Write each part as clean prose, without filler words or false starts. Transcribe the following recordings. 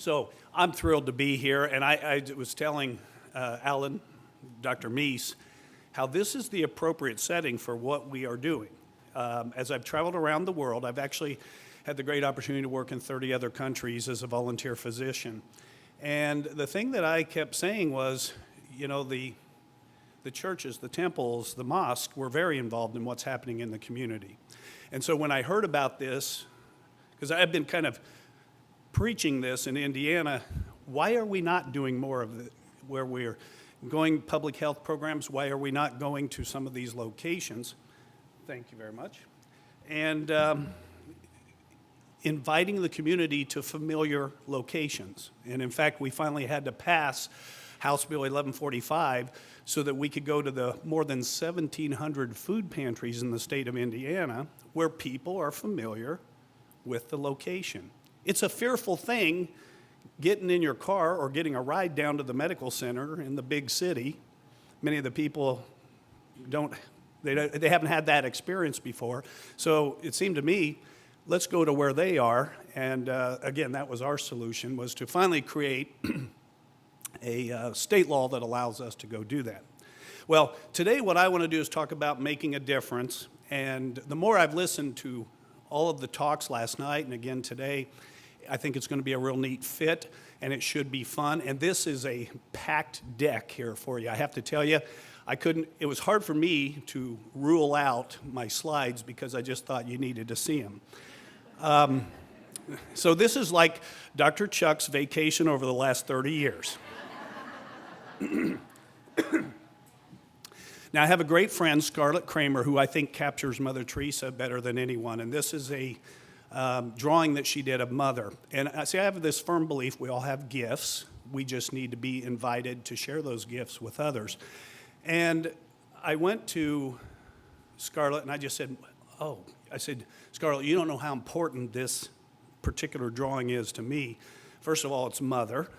So I'm thrilled to be here, and I was telling Alan, Dr. Meese, how this is the appropriate setting for what we are doing. As I've traveled around the world, I've actually had the great opportunity to work in 30 other countries as a volunteer physician. And the thing that I kept saying was, you know, the churches, the temples, the mosques were very involved in what's happening in the community. And so when I heard about this, because I've been kind of preaching this in Indiana, why are we not doing more of it where we're going public health programs? Why are we not going to some of these locations? Thank you very much. And inviting the community to familiar locations. And in fact, we finally had to pass House Bill 1145 so that we could go to the more than 1,700 food pantries in the state of Indiana where people are familiar with the location. It's a fearful thing getting in your car or getting a ride down to the medical center in the big city. Many of the people they haven't had that experience before. So it seemed to me, let's go to where they are. And again, that was our solution, was to finally create a state law that allows us to go do that. Well, today what I want to do is talk about making a difference. And the more I've listened to all of the talks last night and again today, I think it's going to be a real neat fit, and it should be fun. And this is a packed deck here for you. I have to tell you, it was hard for me to rule out my slides because I just thought you needed to see them. So this is like Dr. Chuck's vacation over the last 30 years. Now, I have a great friend, Scarlett Kramer, who I think captures Mother Teresa better than anyone, and this is a drawing that she did of Mother. And I have this firm belief we all have gifts. We just need to be invited to share those gifts with others. And I went to Scarlett and I just said, Scarlett, you don't know how important this particular drawing is to me. First of all, it's Mother.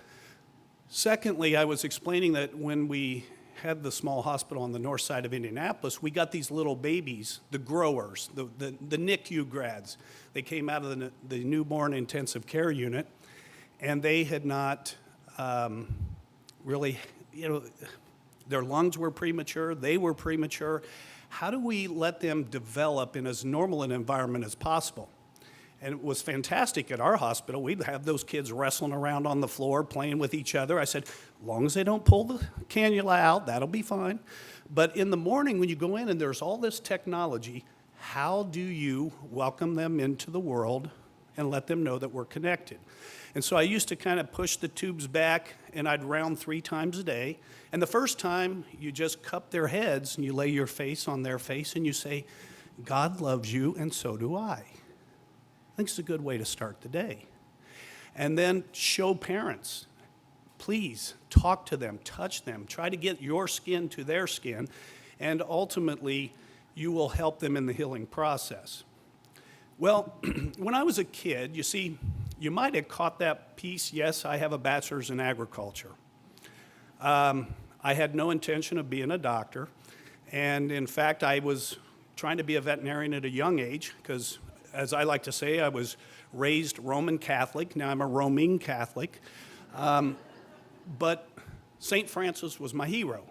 Secondly, I was explaining that when we had the small hospital on the north side of Indianapolis, we got these little babies, the growers, the NICU grads. They came out of the newborn intensive care unit, and they had not really, their lungs were premature, they were premature. How do we let them develop in as normal an environment as possible? And it was fantastic at our hospital. We'd have those kids wrestling around on the floor, playing with each other. I said, as long as they don't pull the cannula out, that'll be fine. But in the morning when you go in and there's all this technology, how do you welcome them into the world and let them know that we're connected? And so I used to kind of push the tubes back, and I'd round 3 times a day. And the first time, you just cup their heads, and you lay your face on their face, and you say, God loves you, and so do I. I think it's a good way to start the day. And then show parents. Please talk to them, touch them, try to get your skin to their skin, and ultimately, you will help them in the healing process. Well, when I was a kid, you see, you might have caught that piece. Yes, I have a bachelor's in agriculture. I had no intention of being a doctor. And in fact, I was trying to be a veterinarian at a young age because, as I like to say, I was raised Roman Catholic. Now I'm a Roman Catholic. But St. Francis was my hero.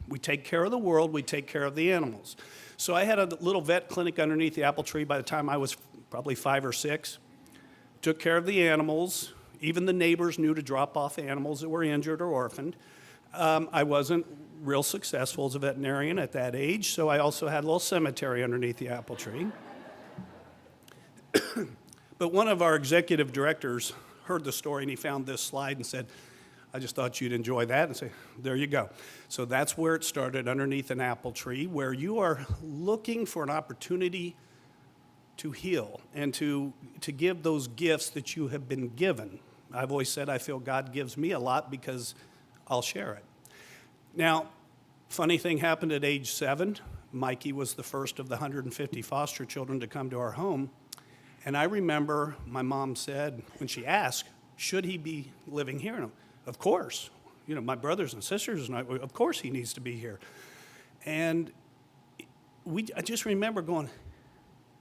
We take care of the world, we take care of the animals. So I had a little vet clinic underneath the apple tree by the time I was probably 5 or 6. Took care of the animals. Even the neighbors knew to drop off animals that were injured or orphaned. I wasn't real successful as a veterinarian at that age, so I also had a little cemetery underneath the apple tree. But one of our executive directors heard the story and he found this slide and said, I just thought you'd enjoy that, and say, there you go. So that's where it started, underneath an apple tree, where you are looking for an opportunity to heal and to give those gifts that you have been given. I've always said I feel God gives me a lot because I'll share it. Now, funny thing happened at age 7. Mikey was the first of the 150 foster children to come to our home. And I remember my mom said, when she asked, should he be living here? And of course. My brothers and sisters, and of course he needs to be here. And I just remember going,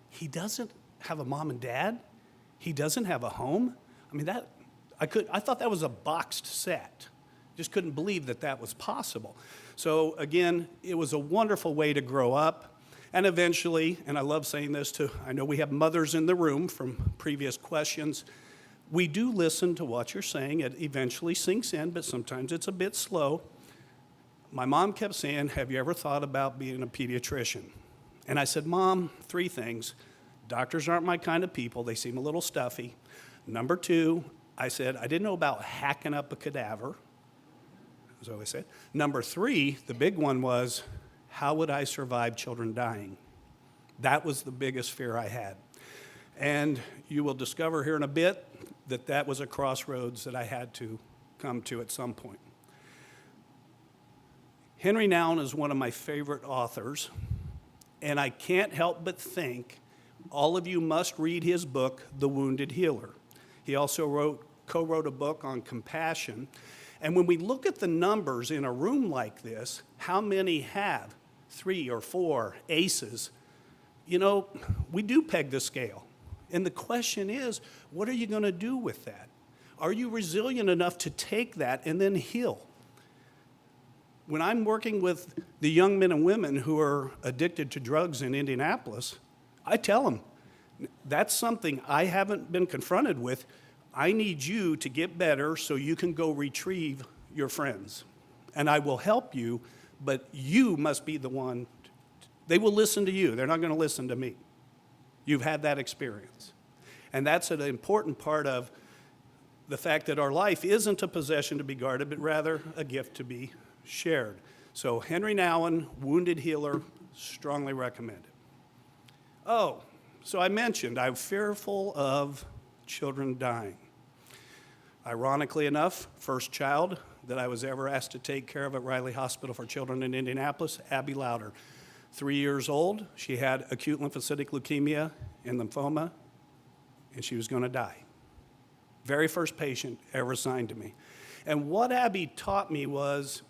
he doesn't have a mom and dad? He doesn't have a home? I mean, I thought that was a boxed set. Just couldn't believe that that was possible. So again, it was a wonderful way to grow up. And eventually, and I love saying this too, I know we have mothers in the room from previous questions. We do listen to what you're saying. It eventually sinks in, but sometimes it's a bit slow. My mom kept saying, have you ever thought about being a pediatrician? And I said, Mom, 3 things. Doctors aren't my kind of people. They seem a little stuffy. Number 2, I said, I didn't know about hacking up a cadaver. That's what I said. Number 3, the big one was, how would I survive children dying? That was the biggest fear I had. And you will discover here in a bit that that was a crossroads that I had to come to at some point. Henry Nouwen is one of my favorite authors, and I can't help but think all of you must read his book, The Wounded Healer. He also co-wrote a book on compassion. And when we look at the numbers in a room like this, how many have 3 or 4 ACEs? You know, we do peg the scale. And the question is, what are you going to do with that? Are you resilient enough to take that and then heal? When I'm working with the young men and women who are addicted to drugs in Indianapolis, I tell them, that's something I haven't been confronted with. I need you to get better so you can go retrieve your friends. And I will help you, but you must be the one. They will listen to you. They're not going to listen to me. You've had that experience. And that's an important part of the fact that our life isn't a possession to be guarded, but rather a gift to be shared. So Henry Nouwen, Wounded Healer, strongly recommended. Oh, so I mentioned I'm fearful of children dying. Ironically enough, first child that I was ever asked to take care of at Riley Hospital for Children in Indianapolis, Abby Lauder. 3 years old, she had acute lymphocytic leukemia and lymphoma, and she was going to die. Very first patient ever assigned to me. And what Abby taught me was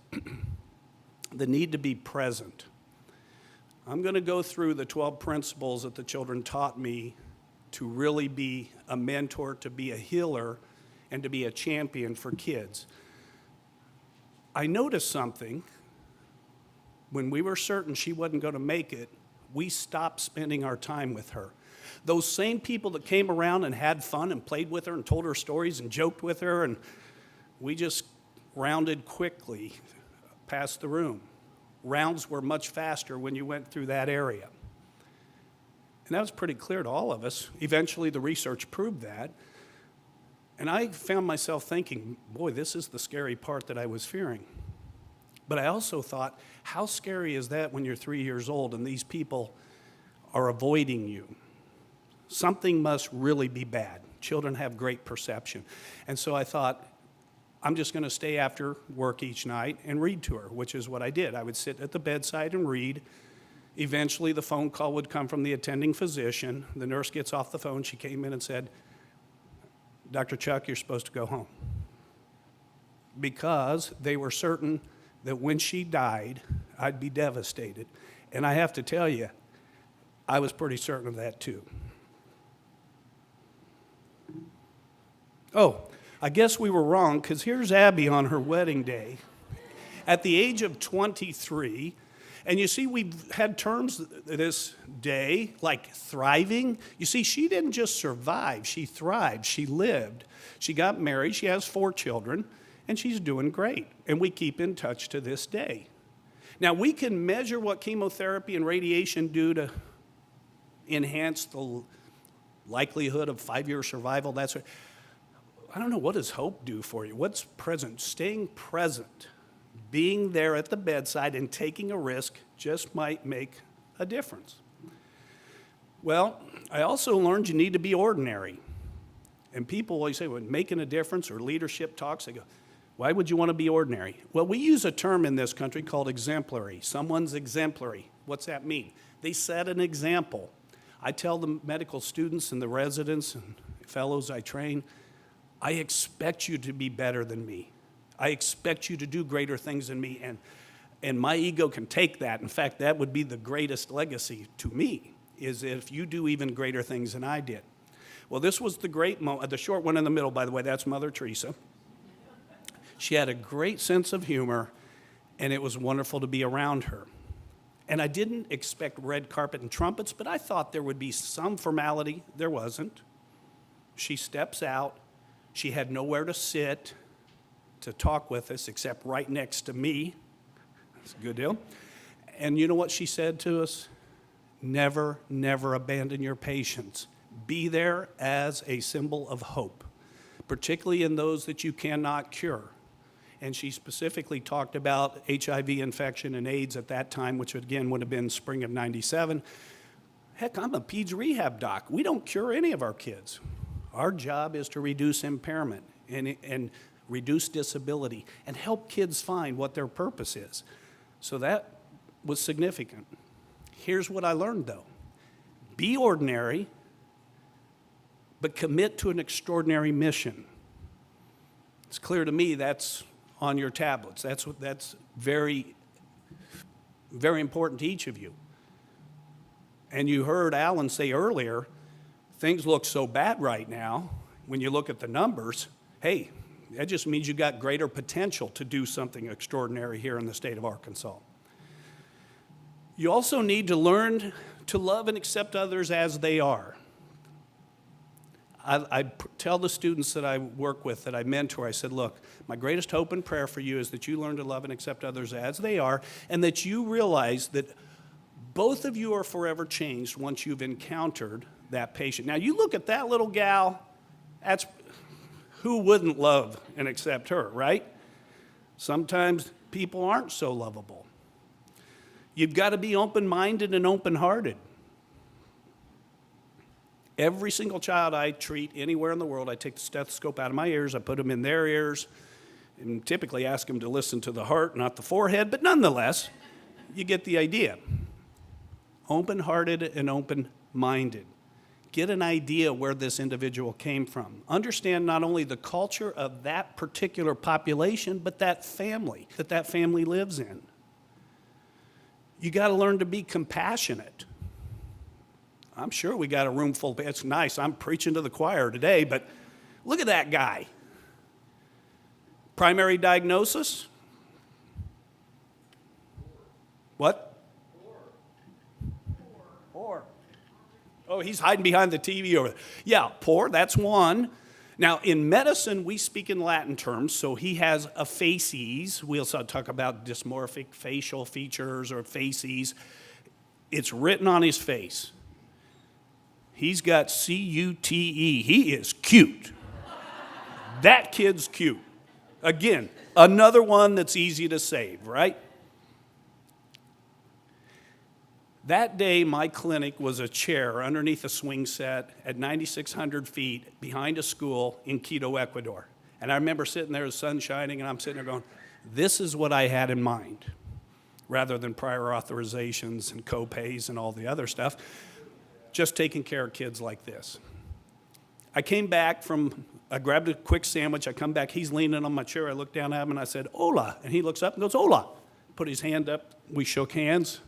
the need to be present. I'm going to go through the 12 principles that the children taught me to really be a mentor, to be a healer, and to be a champion for kids. I noticed something. When we were certain she wasn't going to make it, we stopped spending our time with her. Those same people that came around and had fun and played with her and told her stories and joked with her, and we just rounded quickly past the room. Rounds were much faster when you went through that area. And that was pretty clear to all of us. Eventually, the research proved that. And I found myself thinking, boy, this is the scary part that I was fearing. But I also thought, how scary is that when you're 3 years old and these people are avoiding you? Something must really be bad. Children have great perception. And so I thought, I'm just going to stay after work each night and read to her, which is what I did. I would sit at the bedside and read. Eventually, the phone call would come from the attending physician. The nurse gets off the phone. She came in and said, Dr. Chuck, you're supposed to go home. Because they were certain that when she died, I'd be devastated. And I have to tell you, I was pretty certain of that too. Oh, I guess we were wrong, because here's Abby on her wedding day at the age of 23. And you see, we've had terms this day like thriving. You see, she didn't just survive, she thrived, she lived. She got married, she has 4 children, and she's doing great. And we keep in touch to this day. Now, we can measure what chemotherapy and radiation do to enhance the likelihood of 5-year survival. That's what, I don't know, what does hope do for you? What's present? Staying present, being there at the bedside and taking a risk just might make a difference. Well, I also learned you need to be ordinary. And people always say, when making a difference or leadership talks, they go, why would you want to be ordinary? Well, we use a term in this country called exemplary. Someone's exemplary. What's that mean? They set an example. I tell the medical students and the residents and fellows I train, I expect you to be better than me. I expect you to do greater things than me, and my ego can take that. In fact, that would be the greatest legacy to me, is if you do even greater things than I did. Well, this was the great moment. The short one in the middle, by the way, that's Mother Teresa. She had a great sense of humor, and it was wonderful to be around her. And I didn't expect red carpet and trumpets, but I thought there would be some formality. There wasn't. She steps out. She had nowhere to sit to talk with us except right next to me. That's a good deal. And you know what she said to us? Never, never abandon your patients. Be there as a symbol of hope, particularly in those that you cannot cure. And she specifically talked about HIV infection and AIDS at that time, which again would have been spring of '97. Heck, I'm a peds rehab doc. We don't cure any of our kids. Our job is to reduce impairment and reduce disability and help kids find what their purpose is. So that was significant. Here's what I learned though. Be ordinary, but commit to an extraordinary mission. It's clear to me that's on your tablets. That's very, very important to each of you. And you heard Alan say earlier, things look so bad right now. When you look at the numbers, hey, that just means you got greater potential to do something extraordinary here in the state of Arkansas. You also need to learn to love and accept others as they are. I tell the students that I work with, that I mentor, I said, look, my greatest hope and prayer for you is that you learn to love and accept others as they are, and that you realize that both of you are forever changed once you've encountered that patient. Now, you look at that little gal, who wouldn't love and accept her, right? Sometimes people aren't so lovable. You've got to be open-minded and open-hearted. Every single child I treat anywhere in the world, I take the stethoscope out of my ears, I put them in their ears, and typically ask them to listen to the heart, not the forehead, but nonetheless, you get the idea. Open-hearted and open-minded. Get an idea where this individual came from. Understand not only the culture of that particular population, but that family lives in. You got to learn to be compassionate. I'm sure we got a room full. It's nice. I'm preaching to the choir today, but look at that guy. Primary diagnosis? What? Poor. Oh, he's hiding behind the TV over there. Yeah, poor, that's one. Now, in medicine, we speak in Latin terms, so he has aphases. We also talk about dysmorphic facial features or facies. It's written on his face. He's got C-U-T-E. He is cute. That kid's cute. Again, another one that's easy to save, right? That day, my clinic was a chair underneath a swing set at 9,600 feet behind a school in Quito, Ecuador. And I remember sitting there, the sun shining, and I'm sitting there going, this is what I had in mind, rather than prior authorizations and co-pays and all the other stuff. Just taking care of kids like this. I came back I grabbed a quick sandwich, I come back, he's leaning on my chair, I look down at him and I said, hola, and he looks up and goes, hola. Put his hand up, we shook hands,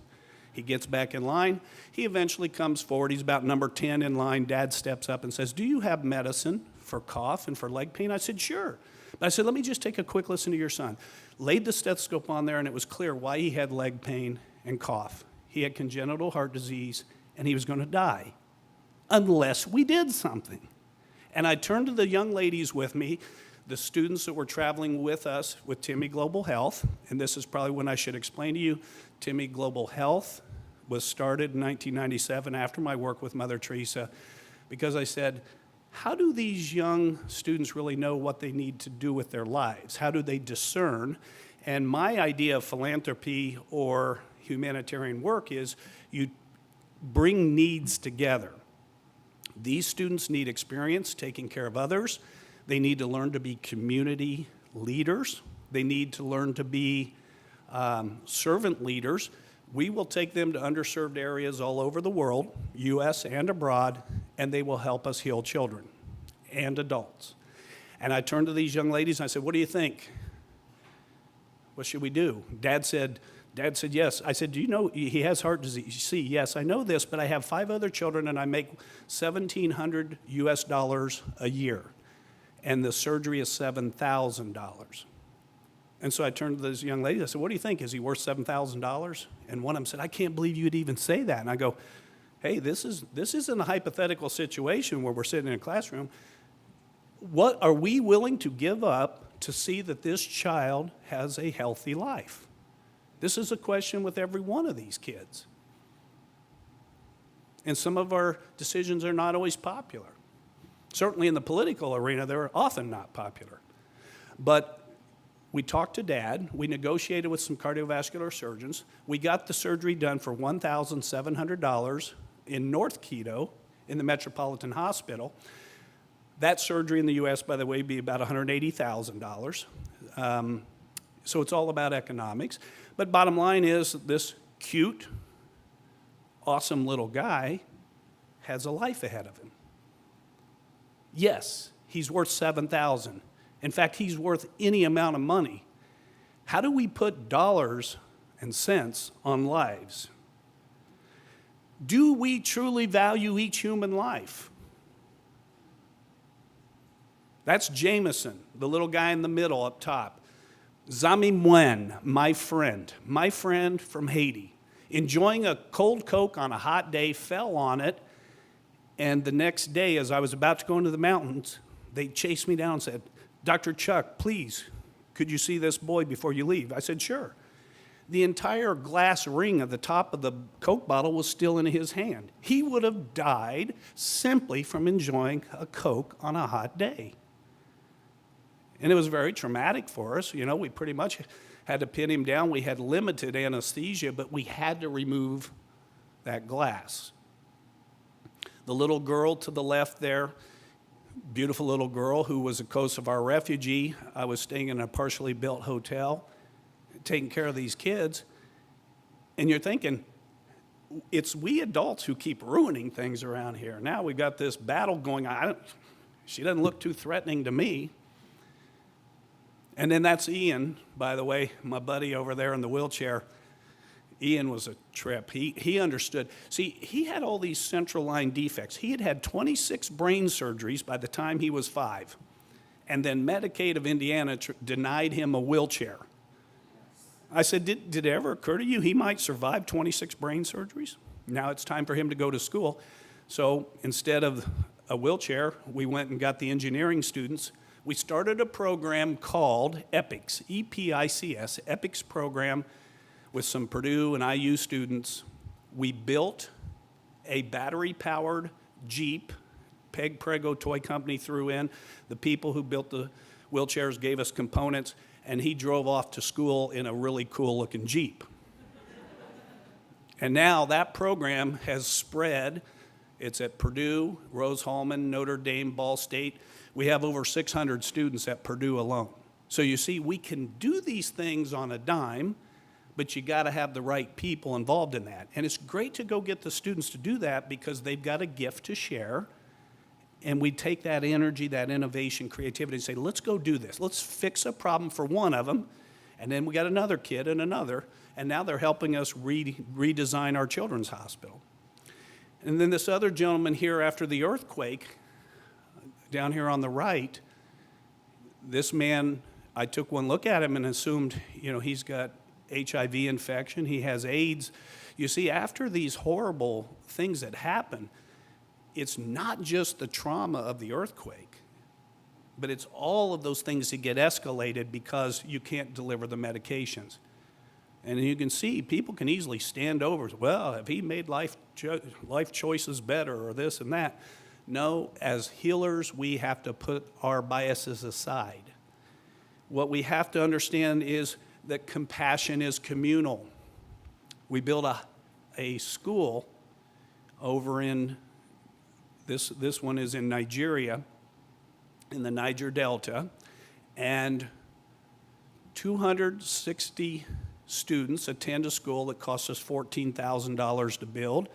he gets back in line, he eventually comes forward, he's about number 10 in line, Dad steps up and says, do you have medicine for cough and for leg pain? I said, sure. But I said, let me just take a quick listen to your son. Laid the stethoscope on there and it was clear why he had leg pain and cough. He had congenital heart disease and he was going to die unless we did something. And I turned to the young ladies with me, the students that were traveling with us with Timmy Global Health, and this is probably when I should explain to you, Timmy Global Health was started in 1997 after my work with Mother Teresa, because I said, how do these young students really know what they need to do with their lives? How do they discern? And my idea of philanthropy or humanitarian work is you bring needs together. These students need experience taking care of others. They need to learn to be community leaders. They need to learn to be servant leaders. We will take them to underserved areas all over the world, U.S. and abroad, and they will help us heal children and adults. And I turned to these young ladies and I said, what do you think? What should we do? Dad said, Dad said, yes. I said, do you know he has heart disease? See, yes, I know this, but I have 5 other children and I make $1,700 US a year. And the surgery is $7,000. And so I turned to this young lady, I said, what do you think? Is he worth $7,000? And one of them said, I can't believe you'd even say that. And I go, hey, this isn't a hypothetical situation where we're sitting in a classroom. What are we willing to give up to see that this child has a healthy life? This is a question with every one of these kids. And some of our decisions are not always popular. Certainly in the political arena, they're often not popular. But we talked to Dad. We negotiated with some cardiovascular surgeons. We got the surgery done for $1,700 in North Quito in the Metropolitan Hospital. That surgery in the U.S., by the way, would be about $180,000. So it's all about economics. But bottom line is this cute, awesome little guy has a life ahead of him. Yes, he's worth $7,000. In fact, he's worth any amount of money. How do we put dollars and cents on lives? Do we truly value each human life? That's Jameson, the little guy in the middle up top. Zami Mwen, my friend from Haiti, enjoying a cold Coke on a hot day, fell on it, and the next day, as I was about to go into the mountains, they chased me down and said, Dr. Chuck, please, could you see this boy before you leave? I said, sure. The entire glass ring at the top of the Coke bottle was still in his hand. He would have died simply from enjoying a Coke on a hot day. And it was very traumatic for us. You know, we pretty much had to pin him down. We had limited anesthesia, but we had to remove that glass. The little girl to the left there, beautiful little girl who was a Kosovar refugee. I was staying in a partially built hotel, taking care of these kids. And you're thinking, it's we adults who keep ruining things around here. Now we've got this battle going on. She doesn't look too threatening to me. And then that's Ian, by the way, my buddy over there in the wheelchair. Ian was a trip. He understood. See, he had all these central line defects. He had had 26 brain surgeries by the time he was 5. And then Medicaid of Indiana denied him a wheelchair. I said, did it ever occur to you he might survive 26 brain surgeries? Now it's time for him to go to school. So instead of a wheelchair, we went and got the engineering students. We started a program called EPICS, E-P-I-C-S, EPICS program with some Purdue and IU students. We built a battery-powered Jeep. Peg Prego Toy Company threw in. The people who built the wheelchairs gave us components, and he drove off to school in a really cool-looking Jeep. And now that program has spread. It's at Purdue, Rose-Hulman, Notre Dame, Ball State. We have over 600 students at Purdue alone. So you see, we can do these things on a dime, but you got to have the right people involved in that. And it's great to go get the students to do that because they've got a gift to share. And we take that energy, that innovation, creativity, and say, let's go do this. Let's fix a problem for one of them. And then we got another kid and another. And now they're helping us redesign our children's hospital. And then this other gentleman here after the earthquake, down here on the right, this man, I took one look at him and assumed, you know, he's got HIV infection, he has AIDS. You see, after these horrible things that happen, it's not just the trauma of the earthquake, but it's all of those things that get escalated because you can't deliver the medications. And you can see people can easily stand over, well, have he made life choices better or this and that? No, as healers, we have to put our biases aside. What we have to understand is that compassion is communal. We built a school over in, this one is in Nigeria, in the Niger Delta, and 260 students attend a school that costs us $14,000 to build.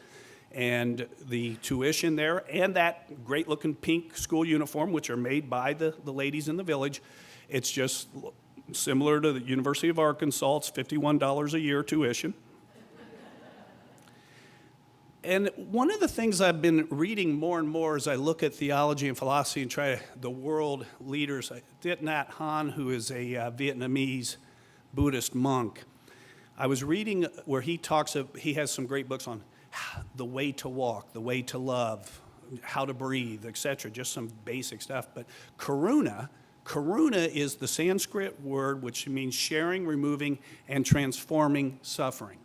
And the tuition there, and that great-looking pink school uniform, which are made by the ladies in the village, it's just similar to the University of Arkansas. It's $51 a year tuition. And one of the things I've been reading more and more as I look at theology and philosophy and try the world leaders, Thich Nhat Hanh, who is a Vietnamese Buddhist monk, I was reading where he has some great books on the way to walk, the way to love, how to breathe, etc., just some basic stuff. But karuna is the Sanskrit word which means sharing, removing, and transforming suffering.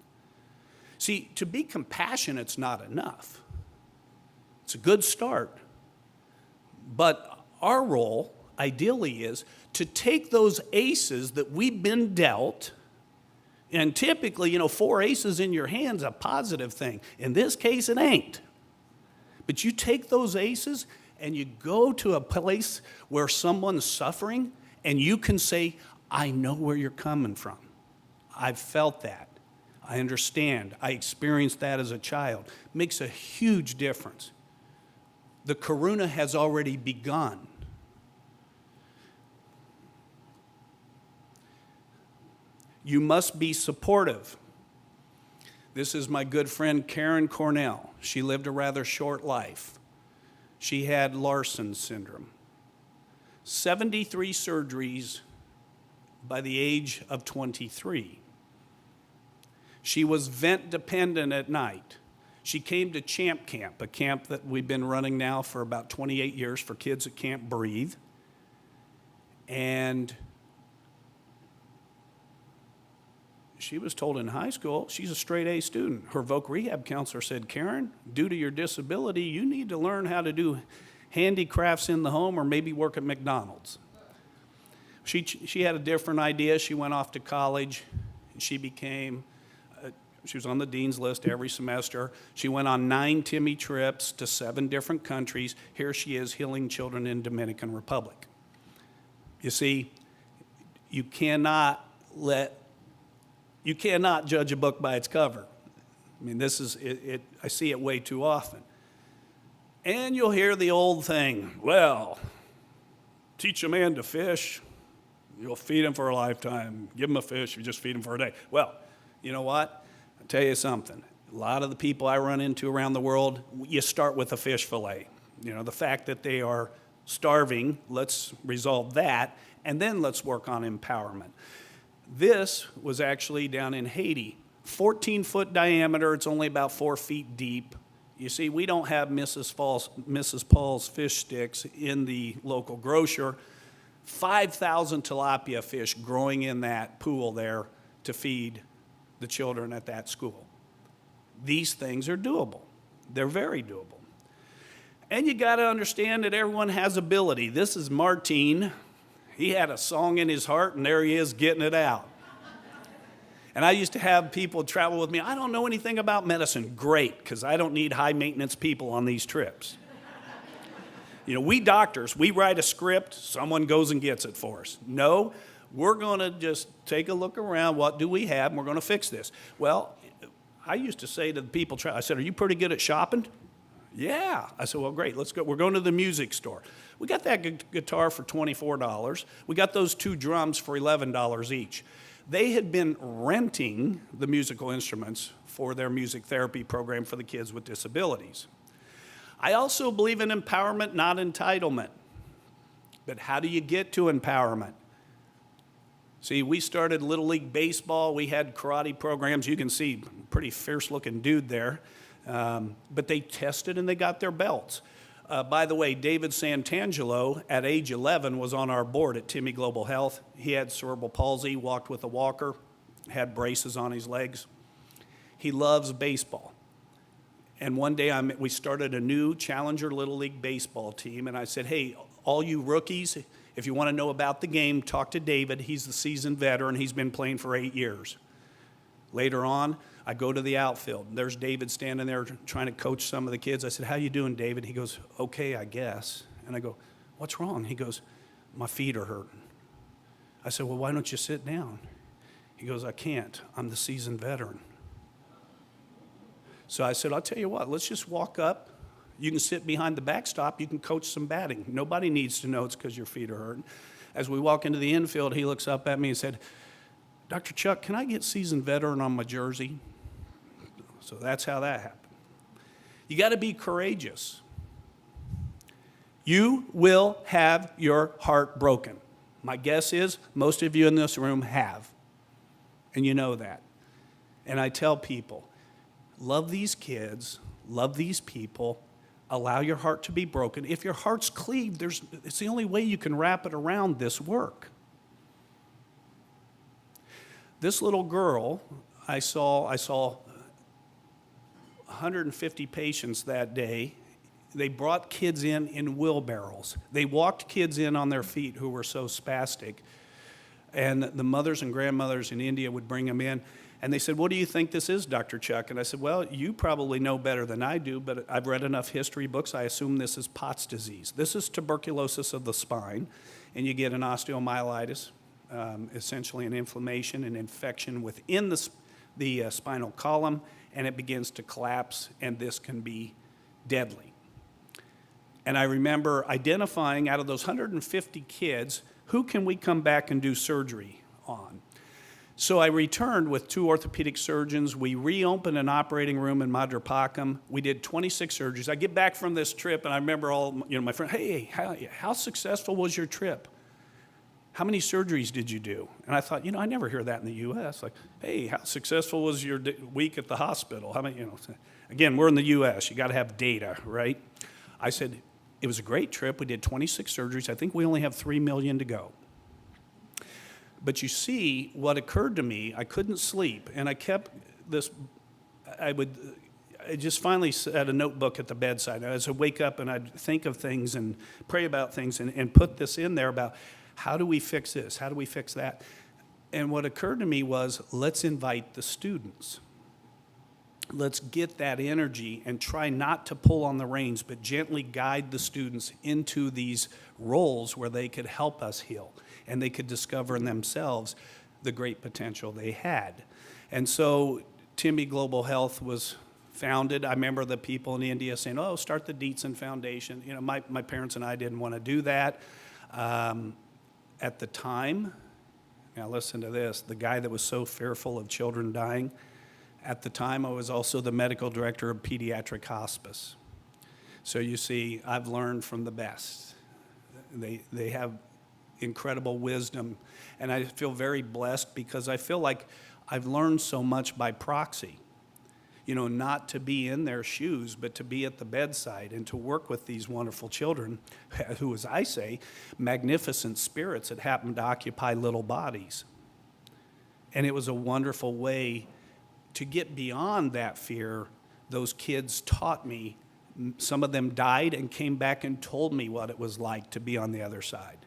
See, to be compassionate's not enough. It's a good start. But our role, ideally, is to take those aces that we've been dealt, and typically, 4 aces in your hand's a positive thing. In this case, it ain't. But you take those aces and you go to a place where someone's suffering, and you can say, I know where you're coming from. I've felt that. I understand. I experienced that as a child. Makes a huge difference. The karuna has already begun. You must be supportive. This is my good friend Karen Cornell. She lived a rather short life. She had Larsen's syndrome. 73 surgeries by the age of 23. She was vent dependent at night. She came to Champ Camp, a camp that we've been running now for about 28 years for kids that can't breathe. And she was told in high school, she's a straight A student. Her voc rehab counselor said, Karen, due to your disability, you need to learn how to do handicrafts in the home or maybe work at McDonald's. She had a different idea. She went off to college. She was on the dean's list every semester. She went on 9 Timmy trips to 7 different countries. Here she is healing children in Dominican Republic. You see, you cannot judge a book by its cover. I mean, this is it. I see it way too often. And you'll hear the old thing, well, teach a man to fish, you'll feed him for a lifetime. Give him a fish, you just feed him for a day. Well, you know what? I'll tell you something. A lot of the people I run into around the world, you start with a fish fillet. The fact that they are starving, let's resolve that, and then let's work on empowerment. This was actually down in Haiti. 14-foot diameter, it's only about 4 feet deep. You see, we don't have Mrs. Paul's fish sticks in the local grocer. 5,000 tilapia fish growing in that pool there to feed the children at that school. These things are doable. They're very doable. And you got to understand that everyone has ability. This is Martine. He had a song in his heart, and there he is getting it out. And I used to have people travel with me. I don't know anything about medicine. Great, because I don't need high-maintenance people on these trips. We doctors, we write a script, someone goes and gets it for us. No, we're going to just take a look around. What do we have? And we're going to fix this. Well, I used to say to the people, I said, are you pretty good at shopping? Yeah. I said, well, great, let's go. We're going to the music store. We got that guitar for $24. We got those 2 drums for $11 each. They had been renting the musical instruments for their music therapy program for the kids with disabilities. I also believe in empowerment, not entitlement. But how do you get to empowerment? See, we started Little League Baseball. We had karate programs. You can see, pretty fierce-looking dude there. But they tested and they got their belts. By the way, David Santangelo, at age 11, was on our board at Timmy Global Health. He had cerebral palsy, walked with a walker, had braces on his legs. He loves baseball. And one day we started a new Challenger Little League baseball team, and I said, hey, all you rookies, if you want to know about the game, talk to David. He's the seasoned veteran. He's been playing for 8 years. Later on, I go to the outfield. There's David standing there trying to coach some of the kids. I said, how you doing, David? He goes, okay, I guess. And I go, what's wrong? He goes, my feet are hurting. I said, well, why don't you sit down? He goes, I can't. I'm the seasoned veteran. So I said, I'll tell you what, let's just walk up. You can sit behind the backstop. You can coach some batting. Nobody needs to know it's because your feet are hurting. as we walk into the infield, he looks up at me and said, "Dr. Chuck, can I get seasoned veteran on my jersey?" So that's how that happened. You got to be courageous. You will have your heart broken. My guess is most of you in this room have, and you know that. And I tell people, love these kids, love these people, allow your heart to be broken. If your heart's cleaved, it's the only way you can wrap it around this work. This little girl, I saw 150 patients that day. They brought kids in wheelbarrows. They walked kids in on their feet who were so spastic. And the mothers and grandmothers in India would bring them in. And they said, "What do you think this is, Dr. Chuck?" And I said, "Well, you probably know better than I do, but I've read enough history books. I assume this is Pott's disease. This is tuberculosis of the spine, and you get an osteomyelitis, essentially an inflammation and infection within the spinal column, and it begins to collapse, and this can be deadly." And I remember identifying out of those 150 kids, who can we come back and do surgery on? So I returned with 2 orthopedic surgeons. We reopened an operating room in Madhya Pradesh. We did 26 surgeries. I get back from this trip, and I remember all my friends, "Hey, how successful was your trip? How many surgeries did you do?" And I thought, I never hear that in the U.S. Like, "Hey, how successful was your week at the hospital? How many?" Again, we're in the U.S. You got to have data, right? I said, "It was a great trip. We did 26 surgeries. I think we only have 3 million to go." But you see, what occurred to me, I couldn't sleep, and I kept this, I just finally had a notebook at the bedside. As I wake up and I'd think of things and pray about things and put this in there about, how do we fix this? How do we fix that? And what occurred to me was, let's invite the students. Let's get that energy and try not to pull on the reins, but gently guide the students into these roles where they could help us heal and they could discover in themselves the great potential they had. And so Timmy Global Health was founded. I remember the people in India saying, "Oh, start the Dietzen Foundation." My parents and I didn't want to do that. At the time, now listen to this, the guy that was so fearful of children dying, at the time, I was also the medical director of pediatric hospice. So you see, I've learned from the best. They have incredible wisdom, and I feel very blessed because I feel like I've learned so much by proxy. Not to be in their shoes, but to be at the bedside and to work with these wonderful children who, as I say, magnificent spirits that happen to occupy little bodies. And it was a wonderful way to get beyond that fear. Those kids taught me. Some of them died and came back and told me what it was like to be on the other side.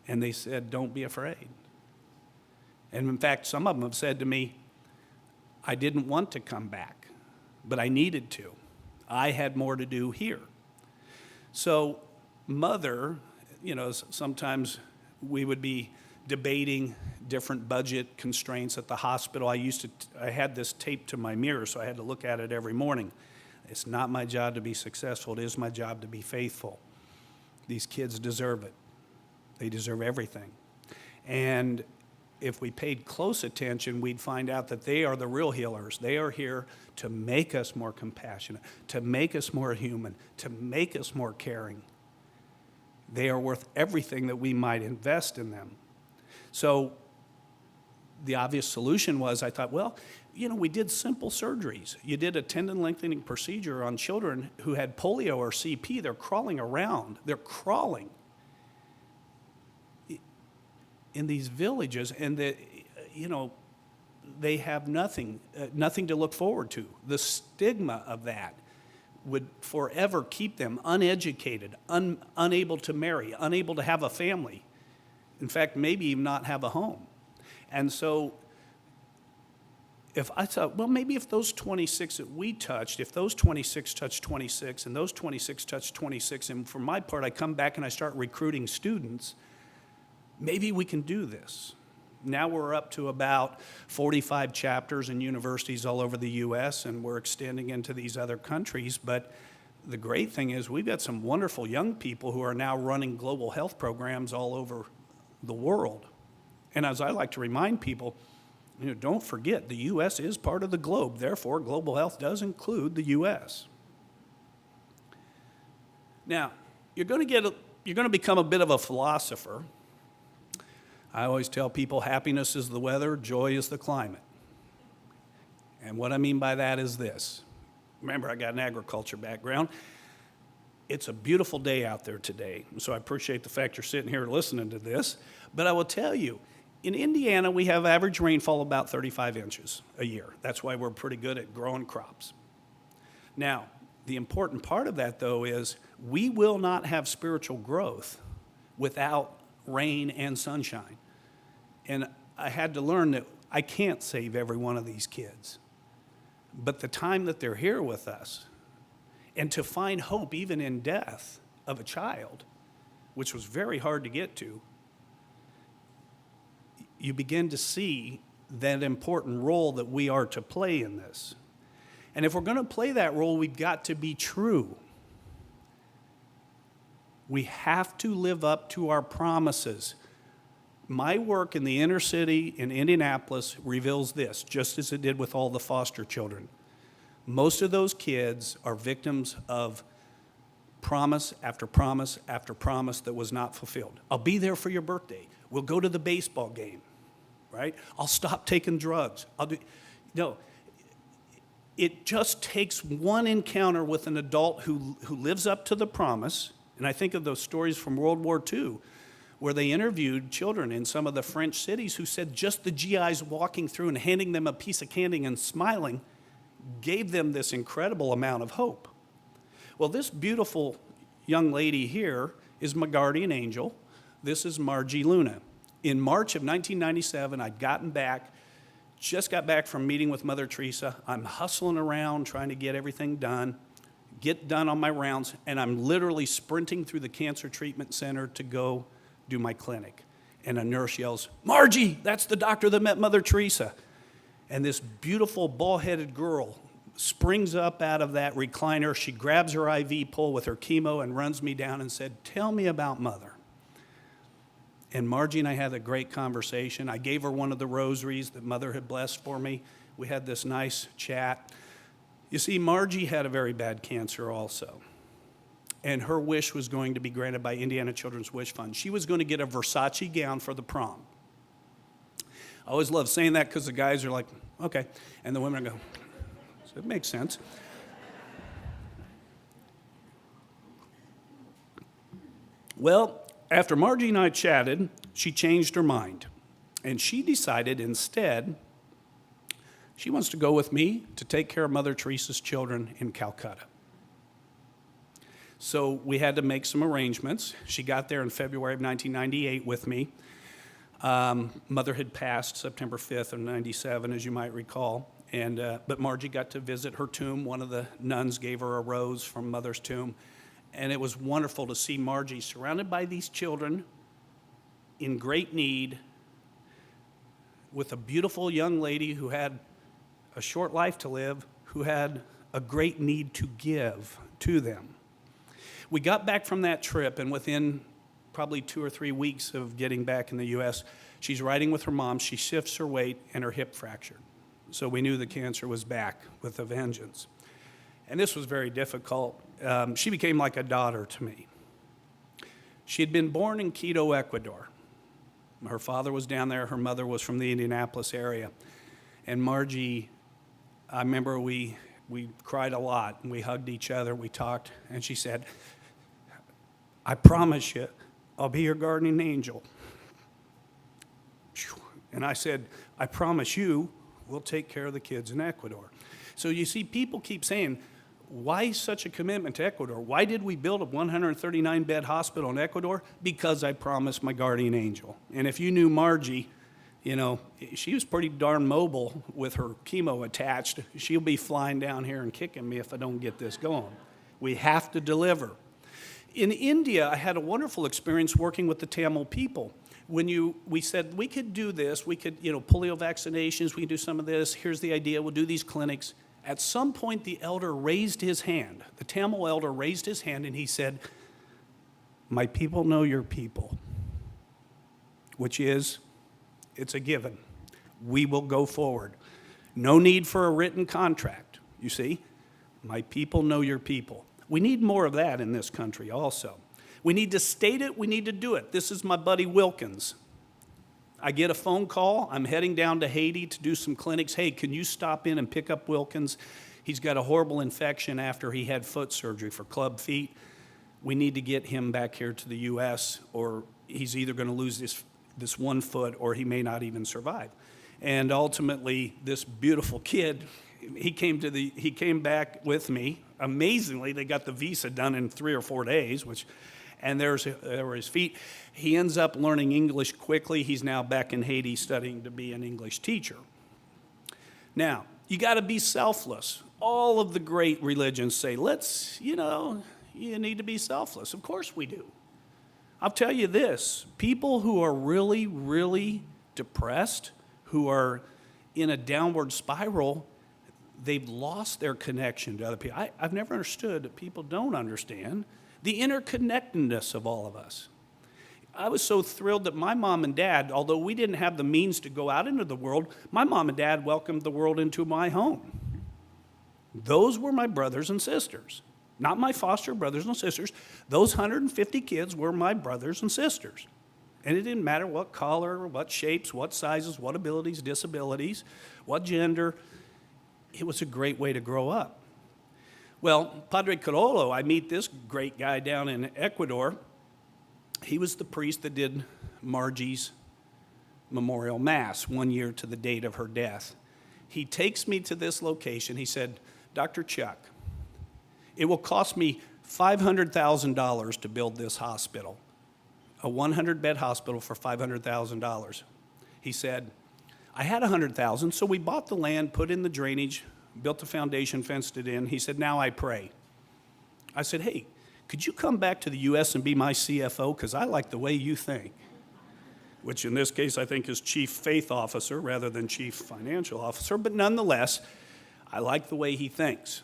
And they said, "Don't be afraid." And in fact, some of them have said to me, "I didn't want to come back, but I needed to. I had more to do here." So mother, sometimes we would be debating different budget constraints at the hospital. I had this taped to my mirror, so I had to look at it every morning. It's not my job to be successful. It is my job to be faithful. These kids deserve it. They deserve everything. And if we paid close attention, we'd find out that they are the real healers. They are here to make us more compassionate, to make us more human, to make us more caring. They are worth everything that we might invest in them. So the obvious solution was, I thought, well, we did simple surgeries. You did a tendon lengthening procedure on children who had polio or CP. They're crawling around. They're crawling in these villages, and they have nothing to look forward to. The stigma of that would forever keep them uneducated, unable to marry, unable to have a family. In fact, maybe even not have a home. And so if I thought, well, maybe if those 26 that we touched, if those 26 touched 26 and those 26 touched 26, and for my part, I come back and I start recruiting students, maybe we can do this. Now we're up to about 45 chapters in universities all over the U.S., and we're extending into these other countries. But the great thing is we've got some wonderful young people who are now running global health programs all over the world. And as I like to remind people, don't forget, the U.S. is part of the globe. Therefore, global health does include the U.S. Now, you're going to become a bit of a philosopher. I always tell people happiness is the weather, joy is the climate. And what I mean by that is this. Remember, I got an agriculture background. It's a beautiful day out there today, so I appreciate the fact you're sitting here listening to this. But I will tell you, in Indiana, we have average rainfall about 35 inches a year. That's why we're pretty good at growing crops. Now, the important part of that, though, is we will not have spiritual growth without rain and sunshine. And I had to learn that I can't save every one of these kids. But the time that they're here with us, and to find hope even in death of a child, which was very hard to get to, you begin to see that important role that we are to play in this. And if we're going to play that role, we've got to be true. We have to live up to our promises. My work in the inner city in Indianapolis reveals this, just as it did with all the foster children. Most of those kids are victims of promise after promise after promise that was not fulfilled. I'll be there for your birthday. We'll go to the baseball game, right? I'll stop taking drugs. No, it just takes one encounter with an adult who lives up to the promise. And I think of those stories from World War II, where they interviewed children in some of the French cities who said just the GIs walking through and handing them a piece of candy and smiling gave them this incredible amount of hope. Well, this beautiful young lady here is my guardian angel. This is Margie Luna. In March of 1997, I'd just got back from meeting with Mother Teresa. I'm hustling around trying to get everything done, get done on my rounds, and I'm literally sprinting through the cancer treatment center to go do my clinic. And a nurse yells, "Margie, that's the doctor that met Mother Teresa." And this beautiful bald-headed girl springs up out of that recliner. She grabs her IV pole with her chemo and runs me down and said, "Tell me about Mother." And Margie and I had a great conversation. I gave her one of the rosaries that Mother had blessed for me. We had this nice chat. You see, Margie had a very bad cancer also. And her wish was going to be granted by Indiana Children's Wish Fund. She was going to get a Versace gown for the prom. I always love saying that because the guys are like, okay. And the women go, so it makes sense. Well, after Margie and I chatted, she changed her mind. And she decided instead she wants to go with me to take care of Mother Teresa's children in Calcutta. So we had to make some arrangements. She got there in February of 1998 with me. Mother had passed September 5th of 97, as you might recall. But Margie got to visit her tomb. One of the nuns gave her a rose from Mother's tomb. And it was wonderful to see Margie surrounded by these children in great need with a beautiful young lady who had a short life to live, who had a great need to give to them. We got back from that trip, and within probably 2 or 3 weeks of getting back in the U.S., she's riding with her mom. She shifts her weight, and her hip fractured. So we knew the cancer was back with a vengeance. And this was very difficult. She became like a daughter to me. She had been born in Quito, Ecuador. Her father was down there. Her mother was from the Indianapolis area. And Margie, I remember we cried a lot, and we hugged each other, we talked, and she said, "I promise you, I'll be your guardian angel." And I said, "I promise you, we'll take care of the kids in Ecuador." So you see, people keep saying, why such a commitment to Ecuador? Why did we build a 139-bed hospital in Ecuador? Because I promised my guardian angel. And if you knew Margie, she was pretty darn mobile with her chemo attached. She'll be flying down here and kicking me if I don't get this going. We have to deliver. In India, I had a wonderful experience working with the Tamil people. We said we could do this, we could, polio vaccinations, we can do some of this, here's the idea, we'll do these clinics. At some point, the elder raised his hand. The Tamil elder raised his hand and he said, "My people know your people. which is, it's a given. We will go forward. No need for a written contract, you see. My people know your people. We need more of that in this country also. We need to state it, we need to do it. This is my buddy Wilkins. I get a phone call, I'm heading down to Haiti to do some clinics. Hey, can you stop in and pick up Wilkins? He's got a horrible infection after he had foot surgery for club feet. We need to get him back here to the US, or he's either gonna lose this one foot or he may not even survive. And ultimately, this beautiful kid, he came back with me. Amazingly, they got the visa done in 3 or 4 days, and there were his feet. He ends up learning English quickly. He's now back in Haiti studying to be an English teacher. Now, you gotta be selfless. All of the great religions say, you need to be selfless. Of course we do. I'll tell you this, people who are really, really depressed, who are in a downward spiral, they've lost their connection to other people. I've never understood that people don't understand the interconnectedness of all of us. I was so thrilled that my mom and dad, although we didn't have the means to go out into the world, my mom and dad welcomed the world into my home. Those were my brothers and sisters, not my foster brothers and sisters. Those 150 kids were my brothers and sisters. And it didn't matter what color, what shapes, what sizes, what abilities, disabilities, what gender. It was a great way to grow up. Well, Padre Carolo, I meet this great guy down in Ecuador. He was the priest that did Margie's memorial mass 1 year to the date of her death. He takes me to this location. He said, Dr. Chuck, it will cost me $500,000 to build this hospital, a 100-bed hospital for $500,000. He said, I had $100,000, so we bought the land, put in the drainage, built the foundation, fenced it in. He said, now I pray. I said, hey, could you come back to the U.S. and be my CFO? Because I like the way you think, which in this case I think is chief faith officer rather than chief financial officer, but nonetheless, I like the way he thinks.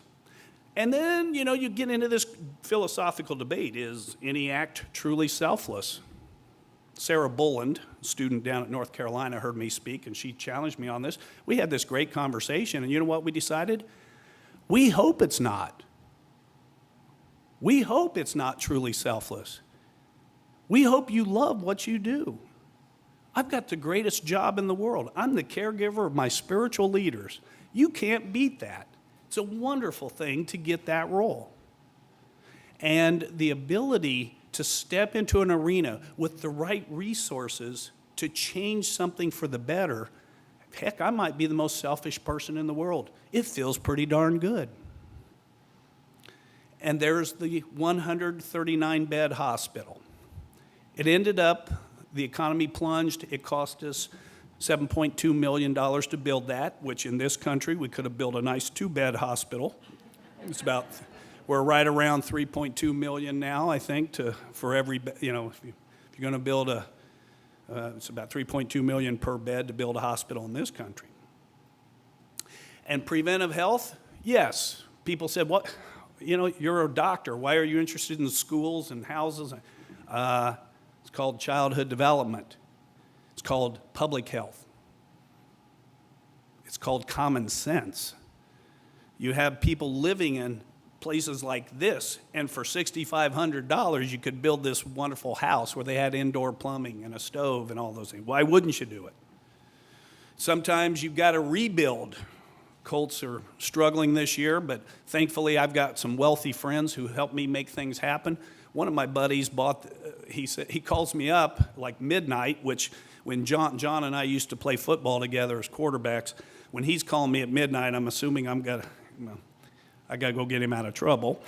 And then, you get into this philosophical debate. Is any act truly selfless? Sarah Boland, a student down at North Carolina, heard me speak, and she challenged me on this. We had this great conversation, and you know what we decided? We hope it's not. We hope it's not truly selfless. We hope you love what you do. I've got the greatest job in the world. I'm the caregiver of my spiritual leaders. You can't beat that. It's a wonderful thing to get that role. And the ability to step into an arena with the right resources to change something for the better, heck, I might be the most selfish person in the world. It feels pretty darn good. And there's the 139-bed hospital. It ended up, the economy plunged. It cost us $7.2 million to build that, which in this country, we could have built a nice 2-bed hospital. We're right around 3.2 million now, I think, for every, if you're going to build it's about 3.2 million per bed to build a hospital in this country. And preventive health, yes. People said, what, you're a doctor. Why are you interested in schools and houses? It's called childhood development. It's called public health. It's called common sense. You have people living in places like this, and for $6,500, you could build this wonderful house where they had indoor plumbing and a stove and all those things. Why wouldn't you do it? Sometimes you've got to rebuild. Colts are struggling this year, but thankfully I've got some wealthy friends who help me make things happen. One of my buddies he calls me up like midnight, which when John and I used to play football together as quarterbacks, when he's calling me at midnight, I'm assuming I got to go get him out of trouble.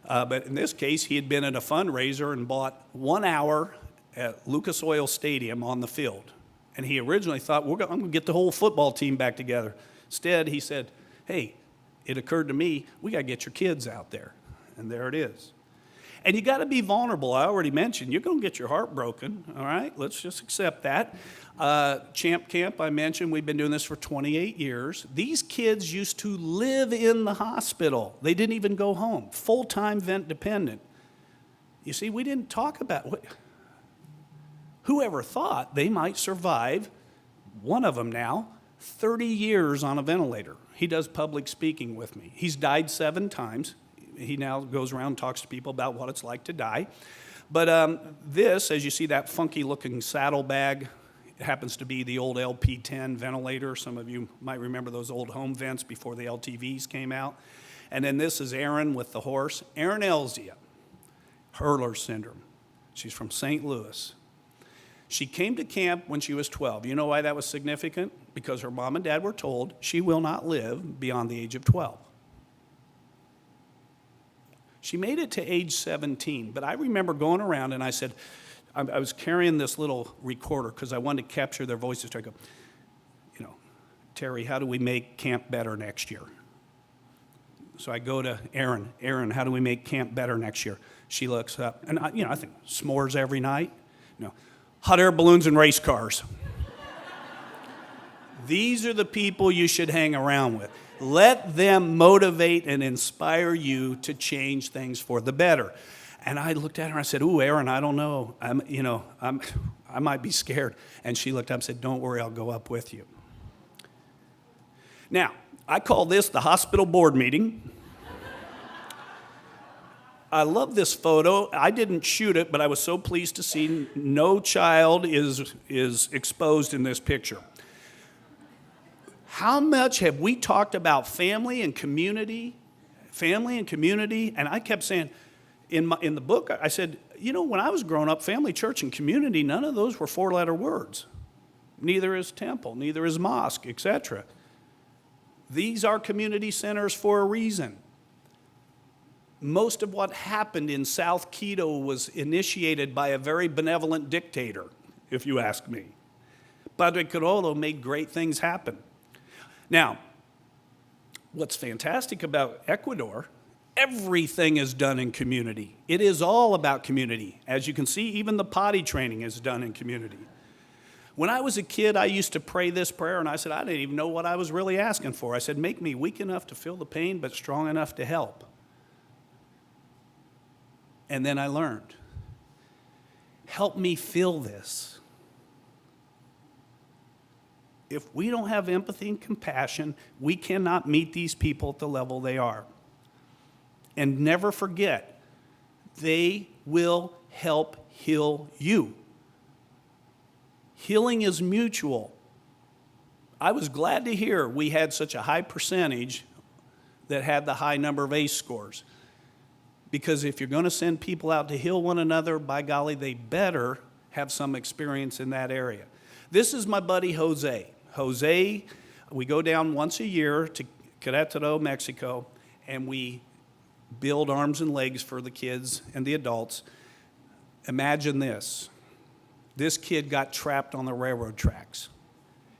But in this case, he had been at a fundraiser and bought 1 hour at Lucas Oil Stadium on the field. And he originally thought, I'm going to get the whole football team back together. Instead, he said, hey, it occurred to me, we got to get your kids out there. And there it is. And you got to be vulnerable. I already mentioned, you're going to get your heart broken, all right? Let's just accept that. Champ Camp, I mentioned, we've been doing this for 28 years. These kids used to live in the hospital. They didn't even go home, full-time vent dependent. You see, we didn't talk about, Whoever thought they might survive, one of them now, 30 years on a ventilator. He does public speaking with me. He's died 7 times. He now goes around and talks to people about what it's like to die. But this, as you see that funky looking saddlebag, it happens to be the old LP-10 ventilator. Some of you might remember those old home vents before the LTVs came out. And then this is Erin with the horse. Erin Elzia, Hurler syndrome. She's from St. Louis. She came to camp when she was 12. You know why that was significant? Because her mom and dad were told she will not live beyond the age of 12. She made it to age 17, but I remember going around and I said, I was carrying this little recorder because I wanted to capture their voices. I go, Terry, how do we make camp better next year? So I go to Erin. Erin, how do we make camp better next year? She looks up, and I think s'mores every night. No, hot air balloons and race cars. These are the people you should hang around with. Let them motivate and inspire you to change things for the better. And I looked at her and I said, ooh, Erin, I don't know. I might be scared. And she looked up and said, don't worry, I'll go up with you. Now, I call this the hospital board meeting. I love this photo. I didn't shoot it, but I was so pleased to see no child is exposed in this picture. How much have we talked about family and community? Family and community. And I kept saying, in the book, I said, when I was growing up, family, church, and community, none of those were 4-letter words. Neither is temple, neither is mosque, etc. These are community centers for a reason. Most of what happened in South Quito was initiated by a very benevolent dictator, if you ask me. Padre Carollo made great things happen. Now, what's fantastic about Ecuador, everything is done in community. It is all about community. As you can see, even the potty training is done in community. When I was a kid, I used to pray this prayer, and I said, I didn't even know what I was really asking for. I said, make me weak enough to feel the pain, but strong enough to help. And then I learned, help me feel this. If we don't have empathy and compassion, we cannot meet these people at the level they are. And never forget, they will help heal you. Healing is mutual. I was glad to hear we had such a high percentage that had the high number of ACE scores. Because if you're going to send people out to heal one another, by golly, they better have some experience in that area. This is my buddy Jose. Jose, we go down once a year to Querétaro, Mexico, and we build arms and legs for the kids and the adults. Imagine this. This kid got trapped on the railroad tracks.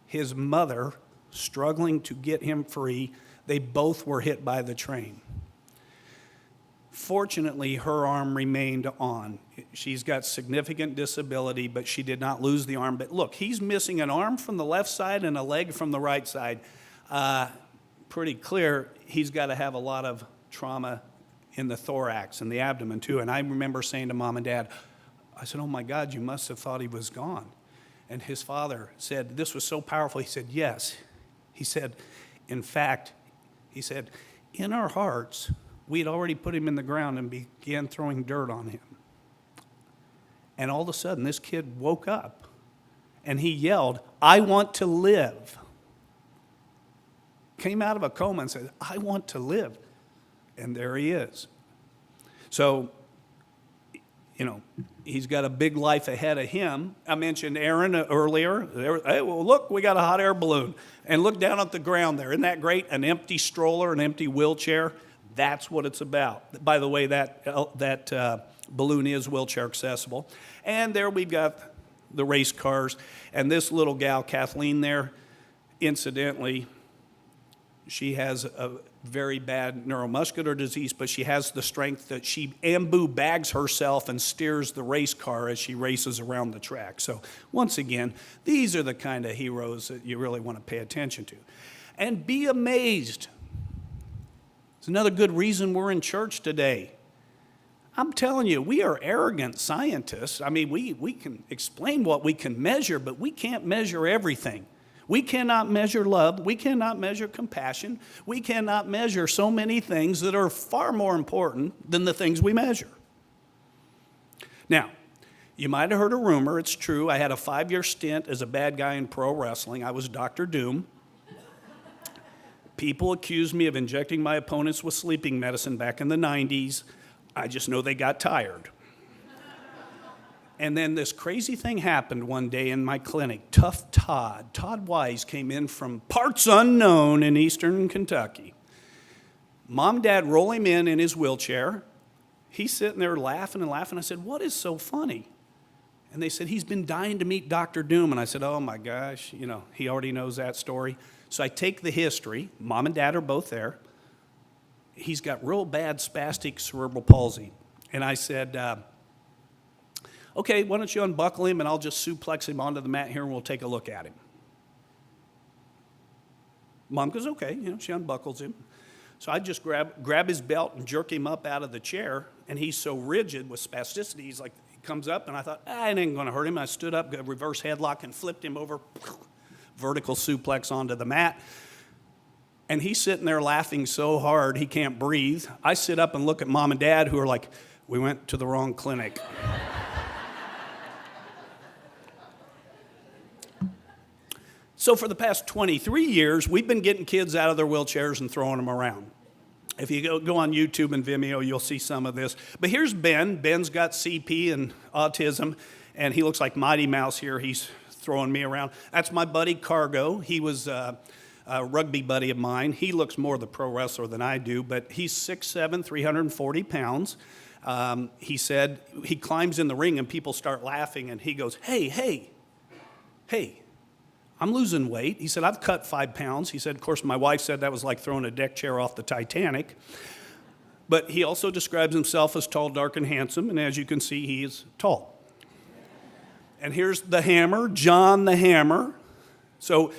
His mother, struggling to get him free, they both were hit by the train. Fortunately, her arm remained on. She's got significant disability, but she did not lose the arm. But look, he's missing an arm from the left side and a leg from the right side. Pretty clear he's got to have a lot of trauma in the thorax and the abdomen too. And I remember saying to Mom and Dad, I said, oh my God, you must have thought he was gone. And his father said, this was so powerful. He said, yes. He said, in fact, he said, in our hearts, we had already put him in the ground and began throwing dirt on him. And all of a sudden, this kid woke up and he yelled, I want to live. Came out of a coma and said, I want to live. And there he is. So, he's got a big life ahead of him. I mentioned Erin earlier. Hey, well, look, we got a hot air balloon. And look down at the ground there. Isn't that great? An empty stroller, an empty wheelchair. That's what it's about. By the way, that balloon is wheelchair accessible. And there we've got the race cars. And this little gal, Kathleen there, incidentally, she has a very bad neuromuscular disease, but she has the strength that she bamboo bags herself and steers the race car as she races around the track. So once again, these are the kind of heroes that you really want to pay attention to. And be amazed. It's another good reason we're in church today. I'm telling you, we are arrogant scientists. I mean, we can explain what we can measure, but we can't measure everything. We cannot measure love. We cannot measure compassion. We cannot measure so many things that are far more important than the things we measure. Now, you might have heard a rumor. It's true. I had a 5-year stint as a bad guy in pro wrestling. I was Dr. Doom. People accused me of injecting my opponents with sleeping medicine back in the 90s. I just know they got tired. And then this crazy thing happened one day in my clinic. Tough Todd Wise came in from parts unknown in eastern Kentucky. Mom and Dad roll him in his wheelchair. He's sitting there laughing and laughing. I said, what is so funny? And they said, he's been dying to meet Dr. Doom. And I said, oh my gosh, he already knows that story. So I take the history. Mom and Dad are both there. He's got real bad spastic cerebral palsy. And I said, okay, why don't you unbuckle him and I'll just suplex him onto the mat here and we'll take a look at him. Mom goes, okay, she unbuckles him. So I just grab his belt and jerk him up out of the chair, and he's so rigid with spasticity, he comes up, and I thought, it ain't gonna hurt him. I stood up, got a reverse headlock, and flipped him over, vertical suplex onto the mat. And he's sitting there laughing so hard he can't breathe. I sit up and look at Mom and Dad, who are like, we went to the wrong clinic. So for the past 23 years, we've been getting kids out of their wheelchairs and throwing them around. If you go on YouTube and Vimeo, you'll see some of this. But here's Ben. Ben's got CP and autism, and he looks like Mighty Mouse here. He's throwing me around. That's my buddy Cargo. He was a rugby buddy of mine. He looks more the pro wrestler than I do, but he's 6'7", 340 pounds. He said he climbs in the ring and people start laughing, and he goes, hey, I'm losing weight. He said, I've cut 5 pounds. He said, of course, my wife said that was like throwing a deck chair off the Titanic. But he also describes himself as tall, dark, and handsome, and as you can see, he is tall. And here's the Hammer, John the Hammer. So,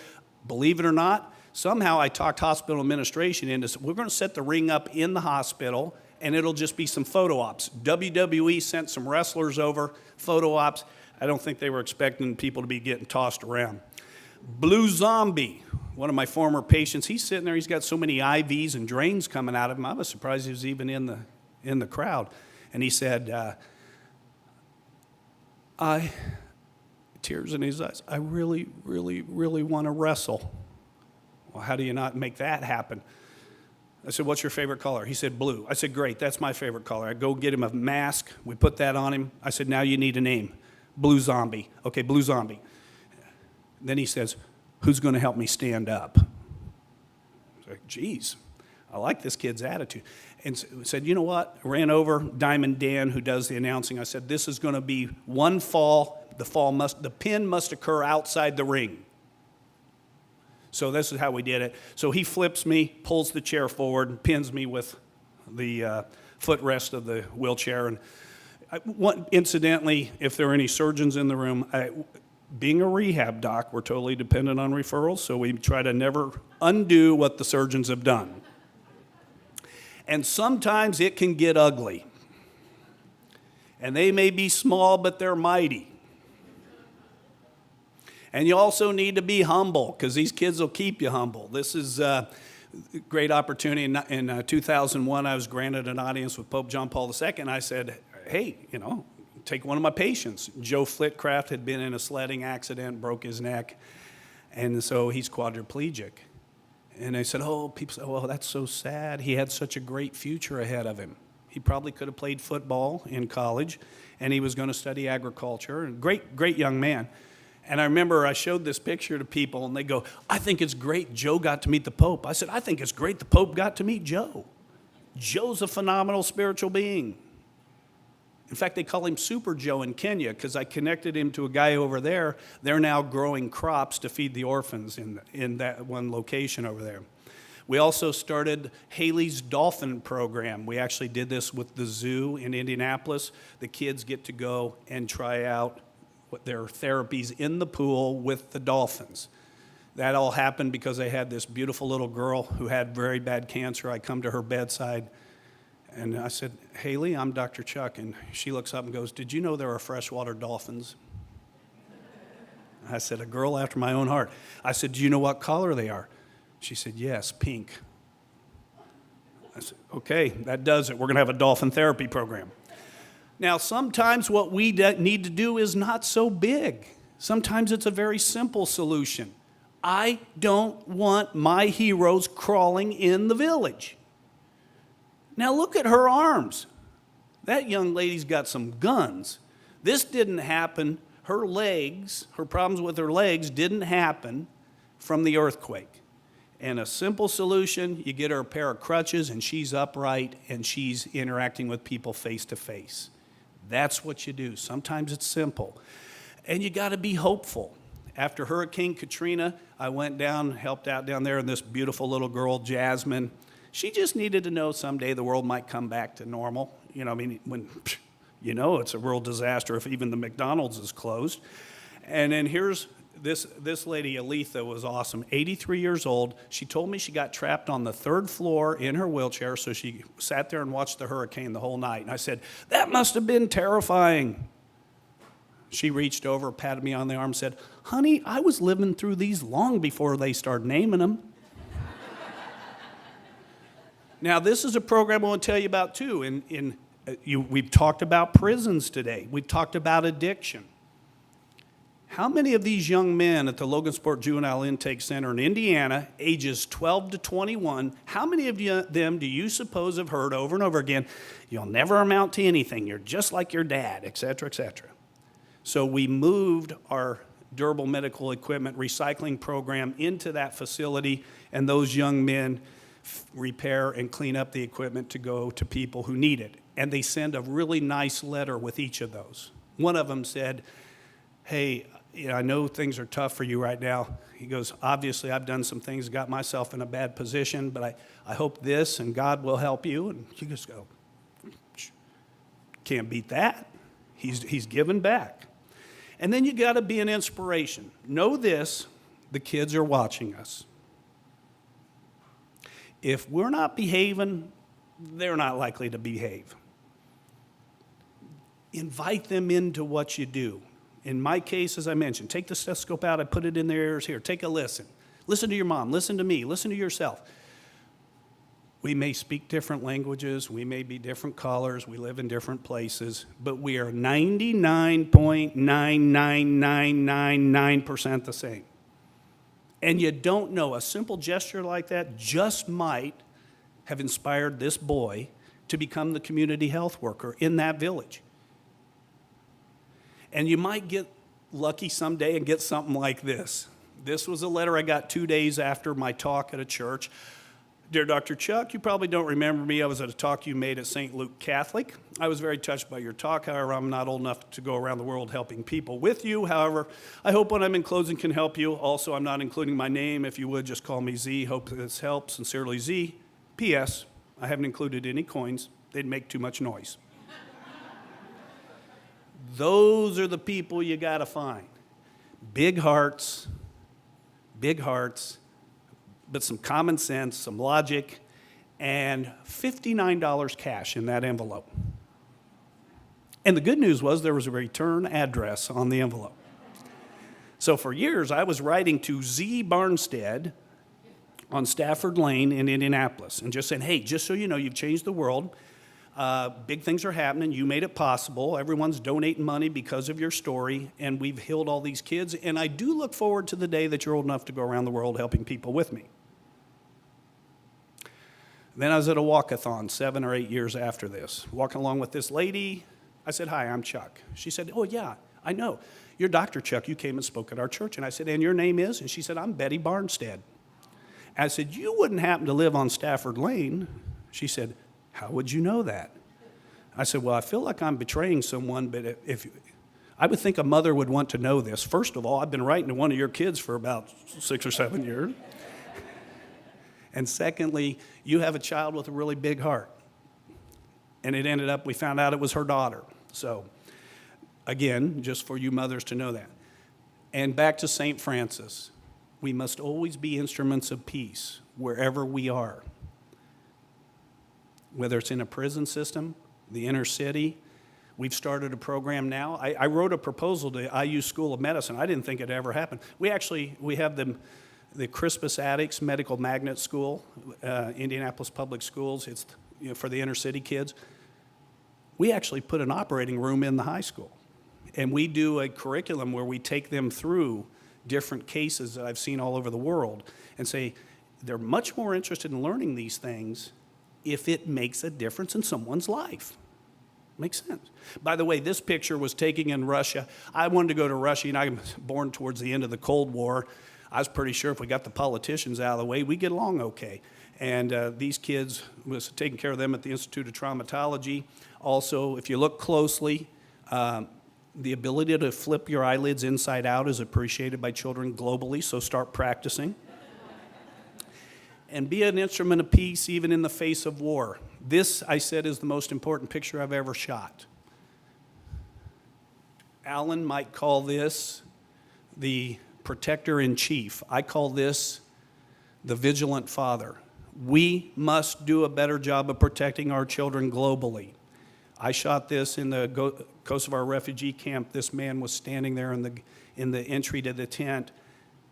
believe it or not, somehow I talked hospital administration into, we're going to set the ring up in the hospital, and it'll just be some photo ops. WWE sent some wrestlers over, photo ops. I don't think they were expecting people to be getting tossed around. Blue Zombie, one of my former patients, he's sitting there, he's got so many IVs and drains coming out of him, I was surprised he was even in the crowd. And he said, tears in his eyes, I really, really, really want to wrestle. Well, how do you not make that happen? I said, what's your favorite color? He said, blue. I said, great, that's my favorite color. I go get him a mask, we put that on him. I said, now you need a name. Blue Zombie. Okay, Blue Zombie. Then he says, who's going to help me stand up? I was like, geez, I like this kid's attitude. And said, you know what? I ran over Diamond Dan, who does the announcing. I said, this is going to be one fall. The pin must occur outside the ring. So this is how we did it. So he flips me, pulls the chair forward, and pins me with the footrest of the wheelchair. And incidentally, if there are any surgeons in the room, being a rehab doc, we're totally dependent on referrals, so we try to never undo what the surgeons have done. And sometimes it can get ugly. And they may be small, but they're mighty. And you also need to be humble, because these kids will keep you humble. This is a great opportunity. In 2001, I was granted an audience with Pope John Paul II, and I said, hey, take one of my patients. Joe Flitcraft had been in a sledding accident, broke his neck, and so he's quadriplegic. And I said, people said, well, that's so sad. He had such a great future ahead of him. He probably could have played football in college, and he was going to study agriculture. Great young man. And I remember I showed this picture to people, and they go, I think it's great Joe got to meet the Pope. I said, I think it's great the Pope got to meet Joe. Joe's a phenomenal spiritual being. In fact, they call him Super Joe in Kenya because I connected him to a guy over there. They're now growing crops to feed the orphans in that one location over there. We also started Haley's Dolphin Program. We actually did this with the zoo in Indianapolis. The kids get to go and try out their therapies in the pool with the dolphins. That all happened because I had this beautiful little girl who had very bad cancer. I come to her bedside. And I said, Haley, I'm Dr. Chuck. And she looks up and goes, did you know there are freshwater dolphins? I said, a girl after my own heart. I said, do you know what color they are? She said, yes, pink. I said, okay, that does it. We're going to have a dolphin therapy program. Now, sometimes what we need to do is not so big. Sometimes it's a very simple solution. I don't want my heroes crawling in the village. Now look at her arms. That young lady's got some guns. This didn't happen. Her legs, her problems with her legs didn't happen from the earthquake. And a simple solution, you get her a pair of crutches and she's upright and she's interacting with people face to face. That's what you do. Sometimes it's simple. And you got to be hopeful. After Hurricane Katrina, I went down, helped out down there, and this beautiful little girl, Jasmine, she just needed to know someday the world might come back to normal. You know, I mean, when, you know, it's a real disaster if even the McDonald's is closed. And then here's this lady, Aletha, was awesome, 83 years old. She told me she got trapped on the 3rd floor in her wheelchair, so she sat there and watched the hurricane the whole night. And I said, that must have been terrifying. She reached over, patted me on the arm, and said, honey, I was living through these long before they started naming them. Now, this is a program I want to tell you about, too. We've talked about prisons today. We've talked about addiction. How many of these young men at the Logansport Juvenile Intake Center in Indiana, ages 12 to 21, how many of them do you suppose have heard over and over again, you'll never amount to anything, you're just like your dad, et cetera, et cetera. So we moved our durable medical equipment recycling program into that facility, and those young men repair and clean up the equipment to go to people who need it. And they send a really nice letter with each of those. One of them said, hey, I know things are tough for you right now. He goes, obviously I've done some things, got myself in a bad position, but I hope this and God will help you. And you just go, can't beat that. He's given back. And then you got to be an inspiration. Know this, the kids are watching us. If we're not behaving, they're not likely to behave. Invite them into what you do. In my case, as I mentioned, take the stethoscope out, I put it in their ears here, take a listen. Listen to your mom, listen to me, listen to yourself. We may speak different languages, we may be different colors, we live in different places, but we are 99.99999% the same. And you don't know, a simple gesture like that just might have inspired this boy to become the community health worker in that village. And you might get lucky someday and get something like this. This was a letter I got 2 days after my talk at a church. Dear Dr. Chuck, you probably don't remember me. I was at a talk you made at St. Luke Catholic. I was very touched by your talk. However, I'm not old enough to go around the world helping people with you. However, I hope what I'm in closing can help you. Also, I'm not including my name. If you would, just call me Z. Hope this helps. Sincerely, Z. P.S. I haven't included any coins. They'd make too much noise. Those are the people you got to find. Big hearts, but some common sense, some logic, and $59 cash in that envelope. And the good news was there was a return address on the envelope. So for years, I was writing to Z. Barnstead on Stafford Lane in Indianapolis and just saying, hey, just so you know, you've changed the world. Big things are happening. You made it possible. Everyone's donating money because of your story, and we've healed all these kids. And I do look forward to the day that you're old enough to go around the world helping people with me. Then I was at a walkathon 7 or 8 years after this, walking along with this lady. I said, hi, I'm Chuck. She said, oh, yeah, I know. You're Dr. Chuck. You came and spoke at our church. And I said, and your name is? And she said, I'm Betty Barnstead. I said, you wouldn't happen to live on Stafford Lane. She said, how would you know that? I said, well, I feel like I'm betraying someone, but I would think a mother would want to know this. First of all, I've been writing to one of your kids for about 6 or 7 years. And secondly, you have a child with a really big heart. And it ended up, we found out it was her daughter. So, again, just for you mothers to know that. And back to St. Francis. We must always be instruments of peace wherever we are. whether it's in a prison system, the inner city. We've started a program now. I wrote a proposal to IU School of Medicine. I didn't think it ever happened. We have the Crispus Attucks Medical Magnet School, Indianapolis Public Schools. It's for the inner city kids. We actually put an operating room in the high school. And we do a curriculum where we take them through different cases that I've seen all over the world and say, they're much more interested in learning these things if it makes a difference in someone's life. Makes sense. By the way, this picture was taken in Russia. I wanted to go to Russia, and I was born towards the end of the Cold War. I was pretty sure if we got the politicians out of the way, we'd get along okay. And these kids, was taking care of them at the Institute of Traumatology. Also, if you look closely, the ability to flip your eyelids inside out is appreciated by children globally, so start practicing. And be an instrument of peace even in the face of war. This, I said, is the most important picture I've ever shot. Alan might call this the protector in chief. I call this the vigilant father. We must do a better job of protecting our children globally. I shot this in the Kosovo refugee camp. This man was standing there in the entry to the tent,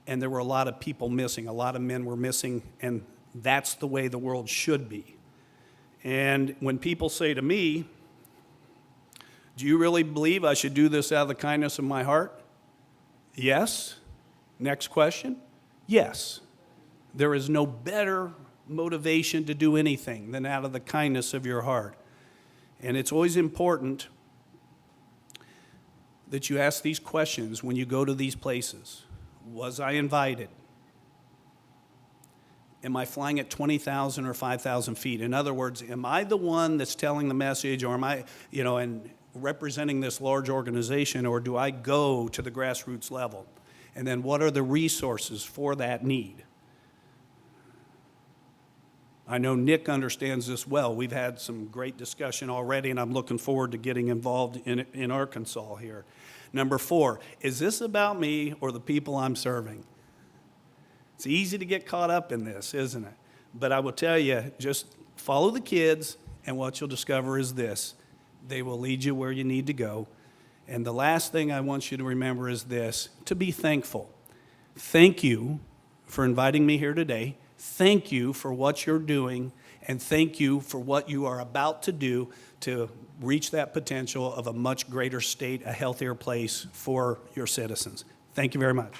and there were a lot of people missing. A lot of men were missing, and that's the way the world should be. And when people say to me, do you really believe I should do this out of the kindness of my heart? Yes. Next question. Yes. There is no better motivation to do anything than out of the kindness of your heart. And it's always important that you ask these questions when you go to these places. Was I invited? Am I flying at 20,000 or 5,000 feet? In other words, am I the one that's telling the message, or am I, and representing this large organization, or do I go to the grassroots level? And then what are the resources for that need? I know Nick understands this well. We've had some great discussion already, and I'm looking forward to getting involved in Arkansas here. Number 4, is this about me or the people I'm serving? It's easy to get caught up in this, isn't it? But I will tell you, just follow the kids, and what you'll discover is this. They will lead you where you need to go. And the last thing I want you to remember is this, to be thankful. Thank you for inviting me here today. Thank you for what you're doing, and thank you for what you are about to do to reach that potential of a much greater state, a healthier place for your citizens. Thank you very much.